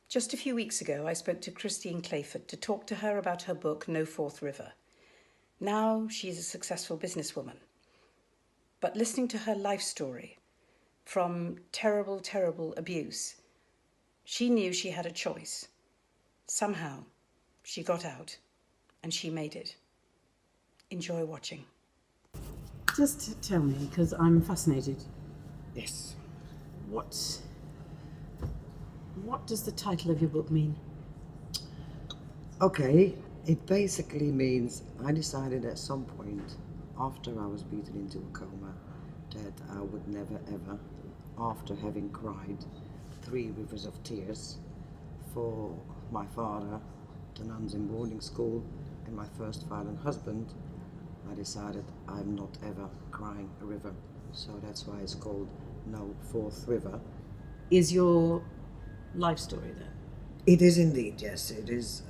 Just a few weeks ago, I spoke to Christine Clayfield to talk to her about her book, No Fourth River. Now she's a successful businesswoman. But listening to her life story, from terrible, terrible abuse, she knew she had a choice. Somehow, she got out and she made it. Enjoy watching. Just tell me, because I'm fascinated. Yes. What does the title of your book mean? Okay, it basically means I decided at some point after I was beaten into a coma that I would never ever, after having cried 3 rivers of tears for my father, the nuns in boarding school, and my first violent husband, I decided I'm not ever crying a river. So that's why it's called No Fourth River. Is your life story there? It is indeed, yes. It is.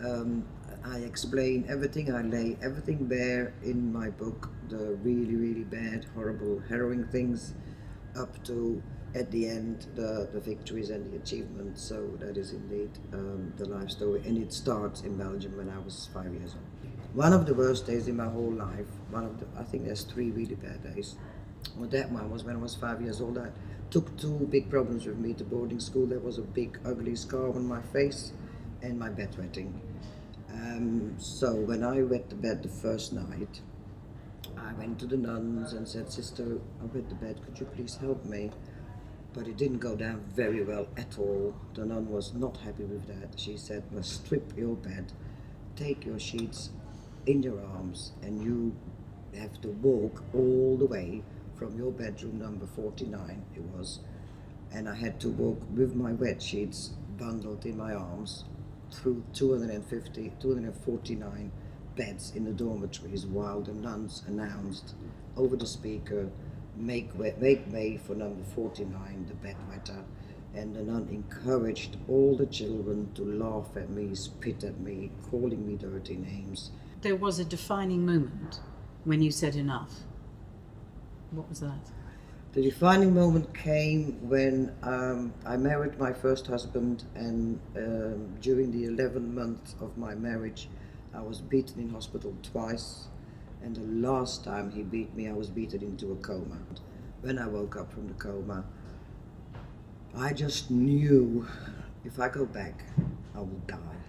I explain everything. I lay everything bare in my book. The really, really bad, horrible, harrowing things, up to at the end the victories and the achievements. So that is indeed the life story, and it starts in Belgium when I was 5 years old. One of the worst days in my whole life. I think there's 3 really bad days. Well, that one was when I was 5 years old. I took 2 big problems with me to boarding school. There was a big ugly scar on my face and my bedwetting. So when I wet the bed the first night, I went to the nuns and said, "Sister, I wet the bed, could you please help me?" But it didn't go down very well at all. The nun was not happy with that. She said, "Well, strip your bed, take your sheets in your arms, and you have to walk all the way from your bedroom number 49 it was, and I had to walk with my wet sheets bundled in my arms through 249 beds in the dormitories while the nuns announced over the speaker, make way for number 49, the bedwetter." And the nun encouraged all the children to laugh at me, spit at me, calling me dirty names. There was a defining moment when you said enough. What was that? The defining moment came when I married my first husband, and during the 11th month of my marriage, I was beaten in hospital twice, and the last time he beat me, I was beaten into a coma. When I woke up from the coma, I just knew if I go back, I will die,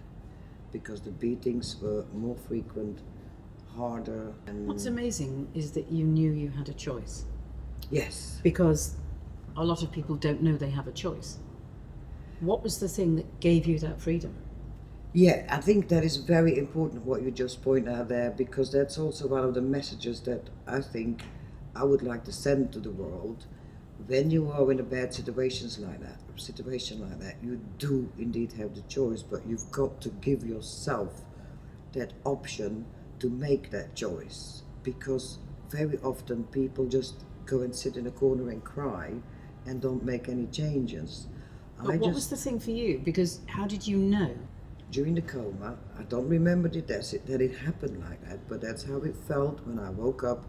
because the beatings were more frequent, harder. And What's amazing is that you knew you had a choice. yes. Because a lot of people don't know they have a choice. What was the thing that gave you that freedom? Yeah, I think that is very important what you just point out there, because that's also one of the messages that I think I would like to send to the world. When you are in a bad situation like that, you do indeed have the choice, but you've got to give yourself that option to make that choice, because very often people just go and sit in a corner and cry and don't make any changes. But what was the thing for you? Because how did you know? During the coma, I don't remember that it happened like that, but that's how it felt when I woke up.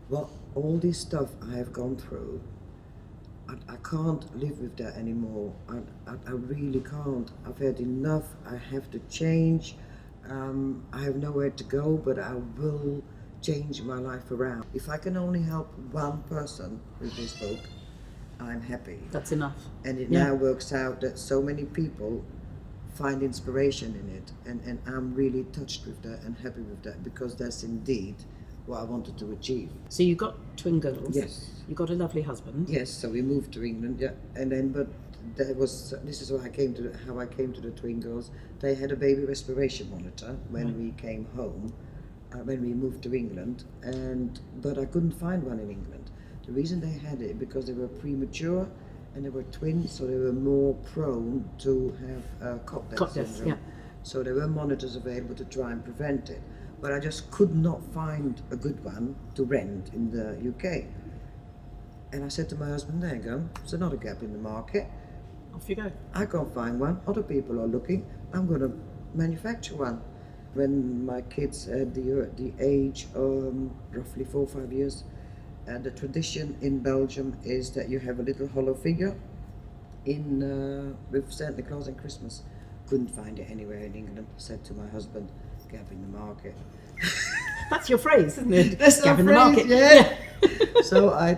Well, all this stuff I have gone through, I can't live with that anymore. I really can't. I've had enough. I have to change. I have nowhere to go, but I will change my life around. If I can only help one person with this book, I'm happy. That's enough. And it now works out that so many people find inspiration in it, and I'm really touched with that and happy with that, because that's indeed what I wanted to achieve. So you got twin girls. Yes. You got a lovely husband. Yes, so we moved to England, yeah, and then, but this is how I came to the twin girls. They had a baby respiration monitor when we came home, when we moved to England, but I couldn't find one in England. The reason they had it because they were premature and they were twins, so they were more prone to have cot death syndrome. Yeah. So there were monitors available to try and prevent it, but I just could not find a good one to rent in the UK. And I said to my husband, "There you go, there's another gap in the market. Off you go." I can't find one, other people are looking, I'm going to manufacture one." When my kids at the age of roughly 4 or 5 years, the tradition in Belgium is that you have a little hollow figure with Santa Claus and Christmas. Couldn't find it anywhere in England. Said to my husband, "Gap in the market." That's your phrase, isn't it? That's Gap our in the phrase, market. yeah. So I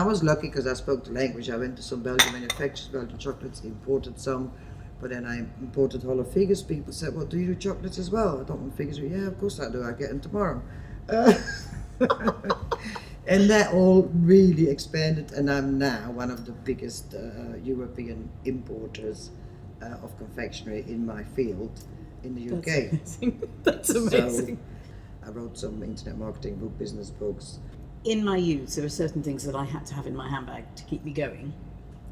was lucky because I spoke the language. I went to some Belgian manufacturers, Belgian chocolates, imported some, but then I imported Hollow Figures. People said, "Well, do you do chocolates as well?" I don't want figures. Yeah, of course I do. I get them tomorrow. And that all really expanded, and I'm now one of the biggest European importers of confectionery in my field in the UK. That's amazing. So I wrote some internet marketing book, business books. In my youth, there were certain things that I had to have in my handbag to keep me going,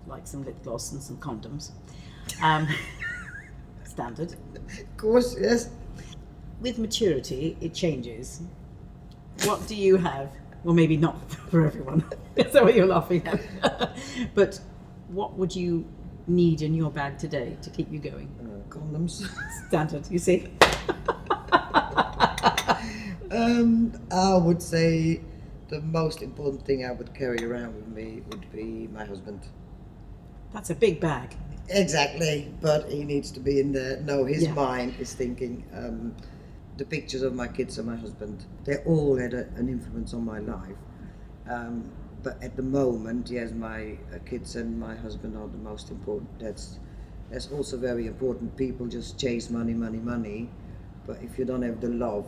like some lip gloss and some condoms. Standard. Of course, yes. With maturity, it changes. What do you have? Well, maybe not for everyone. That's what you're laughing at. But what would you need in your bag today to keep you going? Condoms. Standard, you see? I would say the most important thing I would carry around with me would be my husband. That's a big bag. Exactly, but he needs to be in there. No, his Yeah. mind is thinking. The pictures of my kids and my husband, they all had an influence on my life. But at the moment, yes, my kids and my husband are the most important. That's also very important. People just chase money, money, money. But if you don't have the love,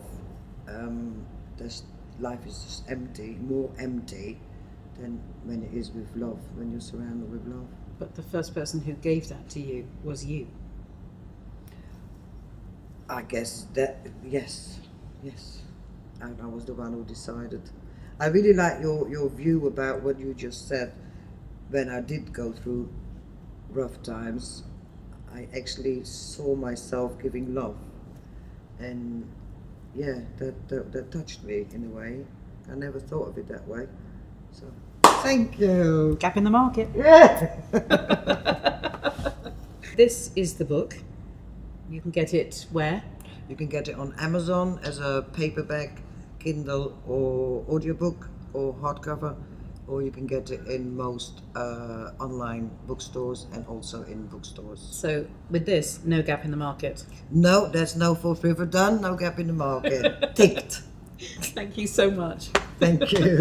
life is just empty, more empty than when it is with love, when you're surrounded with love. But the first person who gave that to you was you. I guess that, yes. I was the one who decided. I really like your view about what you just said. When I did go through rough times, I actually saw myself giving love. And yeah, that touched me in a way. I never thought of it that way. So, thank you. Gap in the market. Yeah. This is the book. You can get it where? You can get it on Amazon as a paperback, Kindle or audiobook or hardcover, or you can get it in most online bookstores and also in bookstores. So with this, no gap in the market. No, there's no Fourth River done, no gap in the market. Ticked. Thank you so much. Thank you.